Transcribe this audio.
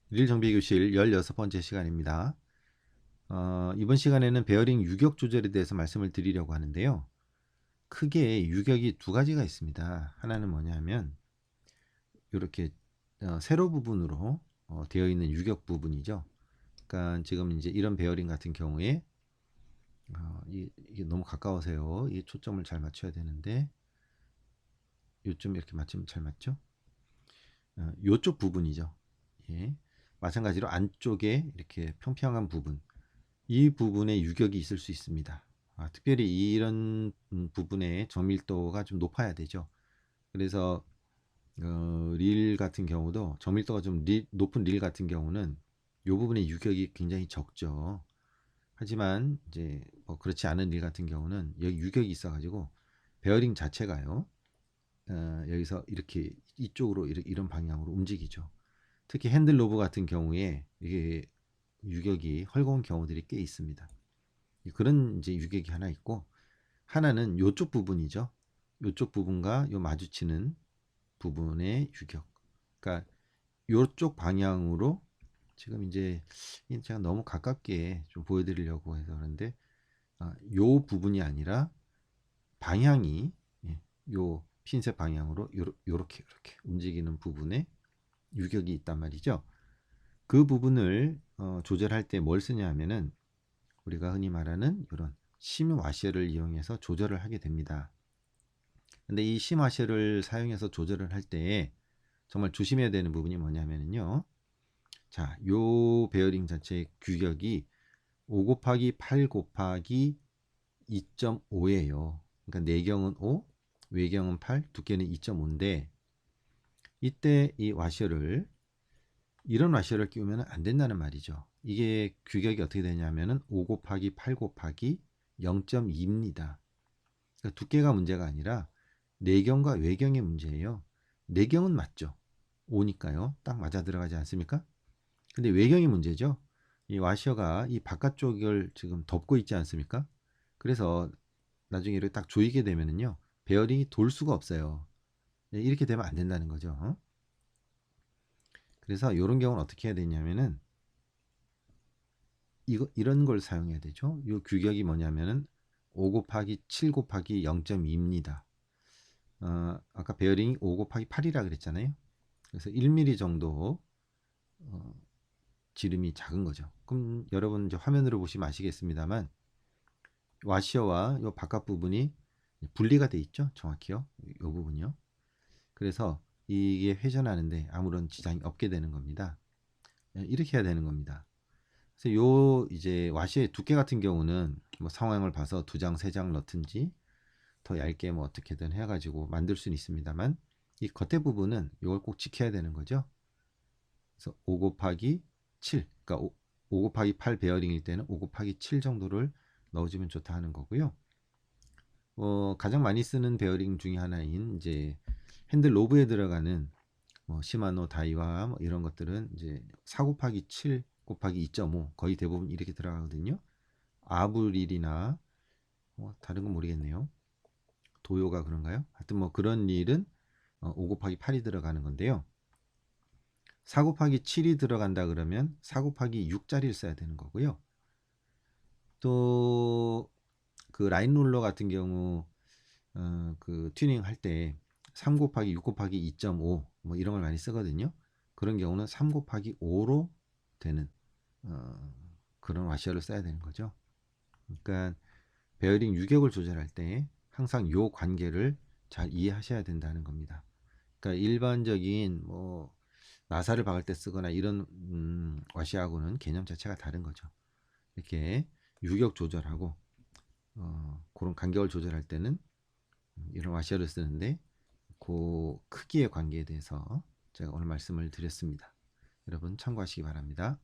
일일정비교실 16번째 시간입니다. 이번 시간에는 베어링 유격 조절에 대해서 말씀을 드리려고 하는데요. 크게 유격이 두 가지가 있습니다. 하나는 뭐냐면 이렇게 세로 부분으로 되어 있는 유격 부분이죠. 그러니까 지금 이제 이런 베어링 같은 경우에 이게 너무 가까워서요. 이 초점을 잘 맞춰야 되는데 요점 이렇게 맞추면 잘 맞죠? 요쪽 부분이죠. 예. 마찬가지로 안쪽에 이렇게 평평한 부분, 이 부분에 유격이 있을 수 있습니다. 특별히 이런 부분에 정밀도가 좀 높아야 되죠. 그래서 릴 같은 경우도 정밀도가 좀 높은 릴 같은 경우는 이 부분에 유격이 굉장히 적죠. 하지만 이제 뭐 그렇지 않은 릴 같은 경우는 여기 유격이 있어가지고 베어링 자체가요. 여기서 이렇게 이쪽으로 이런 방향으로 움직이죠. 특히 핸들 로브 같은 경우에 이게 유격이 헐거운 경우들이 꽤 있습니다. 그런 이제 유격이 하나 있고, 하나는 요쪽 부분이죠. 요쪽 부분과 요 마주치는 부분의 유격. 그러니까 요쪽 방향으로 지금 이제 제가 너무 가깝게 좀 보여드리려고 해서 그런데 요 부분이 아니라 방향이 요 핀셋 방향으로 요렇게 움직이는 부분에 유격이 있단 말이죠. 그 부분을 조절할 때 뭘 쓰냐 하면은 우리가 흔히 말하는 이런 심 와셔를 이용해서 조절을 하게 됩니다. 근데 이 심 와셔를 사용해서 조절을 할 때 정말 조심해야 되는 부분이 뭐냐면요. 자, 요 베어링 자체의 규격이 5 곱하기 8 곱하기 2.5예요. 그러니까 내경은 5, 외경은 8, 두께는 2.5인데 이때 이 와셔를 이런 와셔를 끼우면 안 된다는 말이죠. 이게 규격이 어떻게 되냐면은 5 곱하기 8 곱하기 0.2입니다. 그러니까 두께가 문제가 아니라 내경과 외경의 문제예요. 내경은 맞죠. 5니까요. 딱 맞아 들어가지 않습니까? 근데 외경이 문제죠. 이 와셔가 이 바깥쪽을 지금 덮고 있지 않습니까? 그래서 나중에 이렇게 딱 조이게 되면은요. 베어링이 돌 수가 없어요. 이렇게 되면 안 된다는 거죠. 그래서 이런 경우는 어떻게 해야 되냐면은 이런 걸 사용해야 되죠. 이 규격이 뭐냐면은 5 곱하기 7 곱하기 0.2입니다. 아까 베어링이 5 곱하기 8이라 그랬잖아요. 그래서 1mm 정도 지름이 작은 거죠. 그럼 여러분 이제 화면으로 보시면 아시겠습니다만 와시어와 이 바깥 부분이 분리가 돼 있죠. 정확히요. 이 부분이요. 그래서 이게 회전하는데 아무런 지장이 없게 되는 겁니다. 이렇게 해야 되는 겁니다. 그래서 요 이제 와시의 두께 같은 경우는 뭐 상황을 봐서 2장, 3장 넣든지 더 얇게 뭐 어떻게든 해가지고 만들 수는 있습니다만 이 겉에 부분은 이걸 꼭 지켜야 되는 거죠. 그래서 5 곱하기 7, 그러니까 5 곱하기 8 베어링일 때는 5 곱하기 7 정도를 넣어주면 좋다 하는 거고요. 가장 많이 쓰는 베어링 중에 하나인 이제 핸들 로브에 들어가는 뭐 시마노 다이와 뭐 이런 것들은 이제 4 곱하기 7 곱하기 2.5 거의 대부분 이렇게 들어가거든요. 아브릴이나 뭐 다른 건 모르겠네요. 도요가 그런가요? 하여튼 뭐 그런 일은 5 곱하기 8이 들어가는 건데요. 4 곱하기 7이 들어간다 그러면 4 곱하기 6짜리를 써야 되는 거고요. 또 그 라인 롤러 같은 경우 그 튜닝 할 때 3 곱하기 6 곱하기 2.5 뭐 이런 걸 많이 쓰거든요. 그런 경우는 3 곱하기 5로 되는 그런 와셔를 써야 되는 거죠. 그러니까 베어링 유격을 조절할 때 항상 요 관계를 잘 이해하셔야 된다는 겁니다. 그러니까 일반적인 뭐 나사를 박을 때 쓰거나 이런 와시하고는 개념 자체가 다른 거죠. 이렇게 유격 조절하고 그런 간격을 조절할 때는 이런 와셔를 쓰는데 그 크기의 관계에 대해서 제가 오늘 말씀을 드렸습니다. 여러분 참고하시기 바랍니다.